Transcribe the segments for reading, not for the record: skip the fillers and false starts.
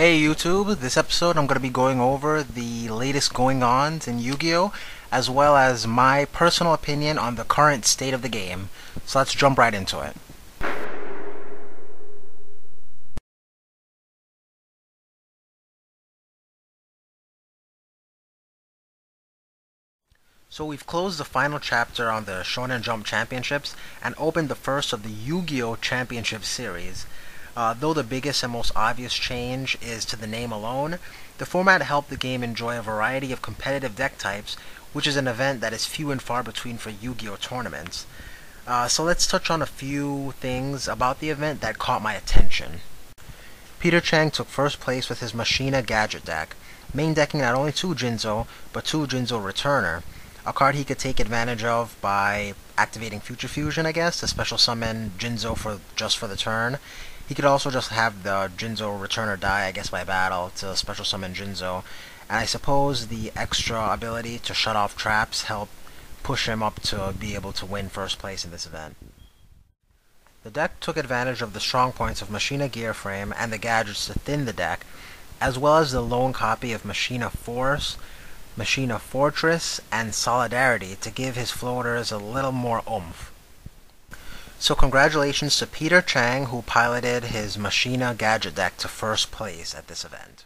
Hey YouTube, this episode I'm going to be going over the latest going-ons in Yu-Gi-Oh! As well as my personal opinion on the current state of the game. So let's jump right into it. So we've closed the final chapter on the Shonen Jump Championships and opened the first of the Yugioh Championship Series. Though the biggest and most obvious change is to the name alone, the format helped the game enjoy a variety of competitive deck types, which is an event that is few and far between for Yu-Gi-Oh tournaments. So let's touch on a few things about the event that caught my attention. Peter Chang took first place with his Machina Gadget deck, main decking not only 2 Jinzo, but 2 Jinzo Returner, a card he could take advantage of by activating Future Fusion, I guess, to special summon Jinzo just for the turn. He could also just have the Jinzo Returner die, I guess, by battle to special summon Jinzo. And I suppose the extra ability to shut off traps helped push him up to be able to win first place in this event. The deck took advantage of the strong points of Machina Gear Frame and the gadgets to thin the deck, as well as the lone copy of Machina Force, Machina Fortress, and Solidarity to give his floaters a little more oomph. So congratulations to Peter Chang, who piloted his Machina Gadget deck to first place at this event.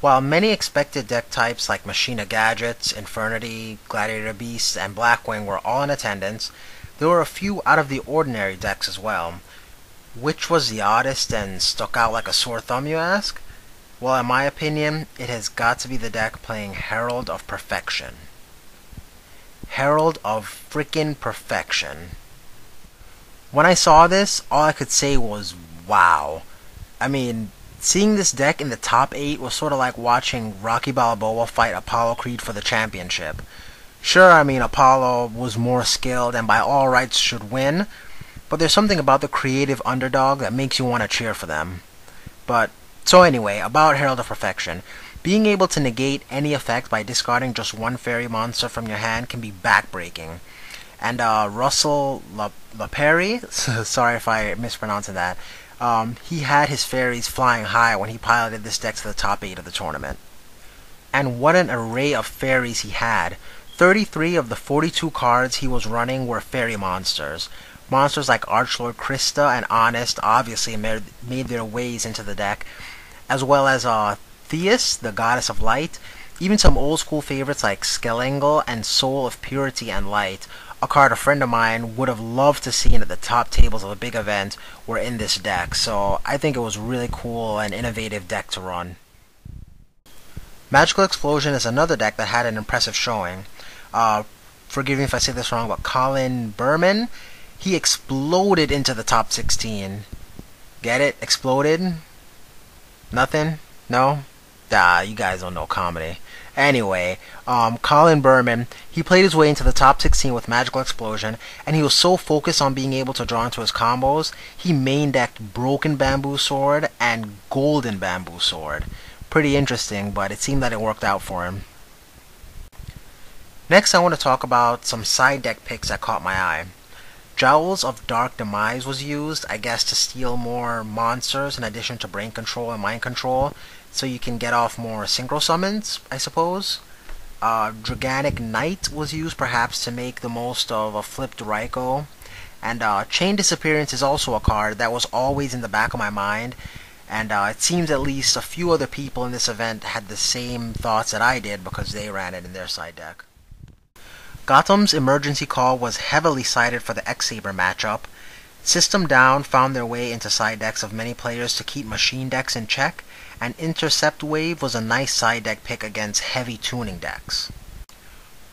While many expected deck types like Machina Gadgets, Infernity, Gladiator Beasts, and Blackwing were all in attendance, there were a few out of the ordinary decks as well. Which was the oddest and stuck out like a sore thumb, you ask? Well, in my opinion, it has got to be the deck playing Herald of Perfection. Herald of frickin' Perfection. When I saw this, all I could say was, wow. I mean, seeing this deck in the top 8 was sort of like watching Rocky Balboa fight Apollo Creed for the championship. Sure, I mean, Apollo was more skilled and by all rights should win, but there's something about the creative underdog that makes you want to cheer for them. So anyway, about Herald of Perfection. Being able to negate any effect by discarding just one fairy monster from your hand can be backbreaking. And Russell LaPerry, sorry if I mispronounced that, he had his fairies flying high when he piloted this deck to the top 8 of the tournament. And what an array of fairies he had. 33 of the 42 cards he was running were fairy monsters. Monsters like Archlord Krista and Honest obviously made their ways into the deck, as well as Theus, the Goddess of Light, even some old school favorites like Skelengel and Soul of Purity and Light, a card a friend of mine would have loved to see at the top tables of a big event, were in this deck, so I think it was really cool and innovative deck to run. Magical Explosion is another deck that had an impressive showing. Forgive me if I say this wrong, but Colin Berman, he exploded into the top 16. Get it? Exploded? Nothing? No? You guys don't know comedy. Anyway, Colin Berman, he played his way into the top 16 with Magical Explosion, and he was so focused on being able to draw into his combos, he main decked Broken Bamboo Sword and Golden Bamboo Sword. Pretty interesting, but it seemed that it worked out for him. Next, I want to talk about some side deck picks that caught my eye. Jowls of Dark Demise was used, I guess, to steal more monsters in addition to Brain Control and Mind Control, so you can get off more synchro summons, I suppose. Draganic Knight was used perhaps to make the most of a flipped Raikou. And Chain Disappearance is also a card that was always in the back of my mind, and it seems at least a few other people in this event had the same thoughts that I did because they ran it in their side deck. Gotham's Emergency Call was heavily cited for the X-Saber matchup. System Down found their way into side decks of many players to keep machine decks in check, and Intercept Wave was a nice side deck pick against heavy tuning decks.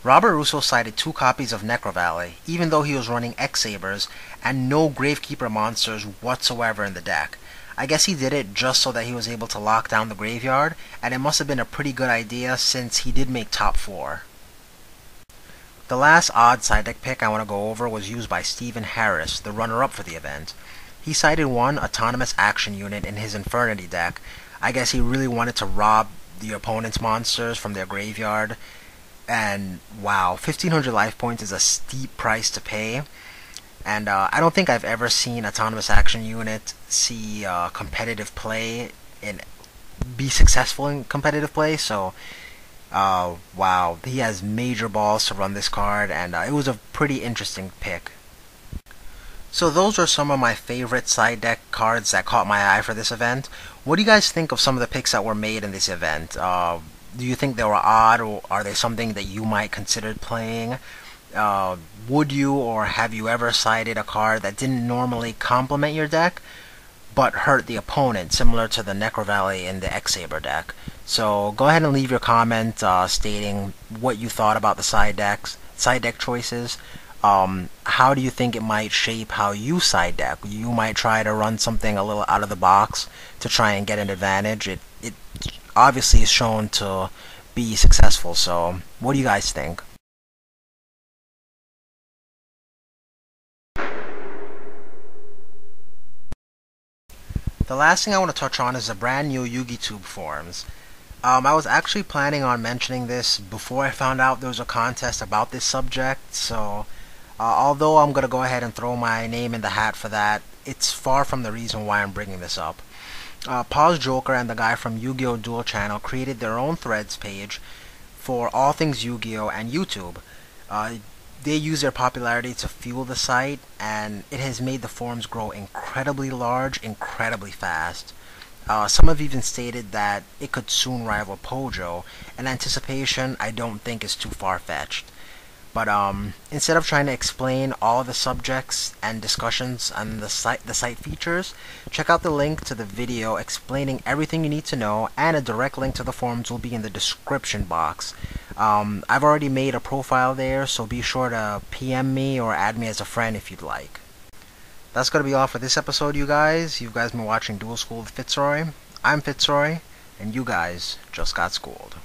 Robert Russo cited 2 copies of Necro Valley, even though he was running X-Sabers and no Gravekeeper monsters whatsoever in the deck. I guess he did it just so that he was able to lock down the graveyard, and it must have been a pretty good idea since he did make top 4. The last odd side deck pick I want to go over was used by Stephen Harris, the runner-up for the event. He cited one Autonomous Action Unit in his Infernity deck. I guess he really wanted to rob the opponent's monsters from their graveyard. And wow, 1500 life points is a steep price to pay. And I don't think I've ever seen Autonomous Action Unit see competitive play in be successful in competitive play. So, wow, he has major balls to run this card, and it was a pretty interesting pick. So those are some of my favorite side deck cards that caught my eye for this event. What do you guys think of some of the picks that were made in this event? Do you think they were odd, or are they something that you might consider playing? Would you or have you ever sided a card that didn't normally complement your deck, but hurt the opponent, similar to the Necro Valley in the X-Saber deck? So go ahead and leave your comment stating what you thought about the side deck choices. How do you think it might shape how you side deck? You might try to run something a little out of the box to try and get an advantage. It obviously is shown to be successful, so what do you guys think? The last thing I want to touch on is the brand new Yugi-Tube Forums. I was actually planning on mentioning this before I found out there was a contest about this subject, so although I'm going to go ahead and throw my name in the hat for that, it's far from the reason why I'm bringing this up. Pause Joker and the guy from Yugioh Duel channel created their own threads page for all things Yu-Gi-Oh and YouTube. They use their popularity to fuel the site, and it has made the forums grow incredibly large, incredibly fast. Some have even stated that it could soon rival Pojo, an anticipation I don't think is too far-fetched. But instead of trying to explain all the subjects and discussions and the site features, check out the link to the video explaining everything you need to know, and a direct link to the forums will be in the description box. I've already made a profile there, so be sure to PM me or add me as a friend if you'd like. That's going to be all for this episode, you guys. You guys been watching Duel School with Fitzroy. I'm Fitzroy, and you guys just got schooled.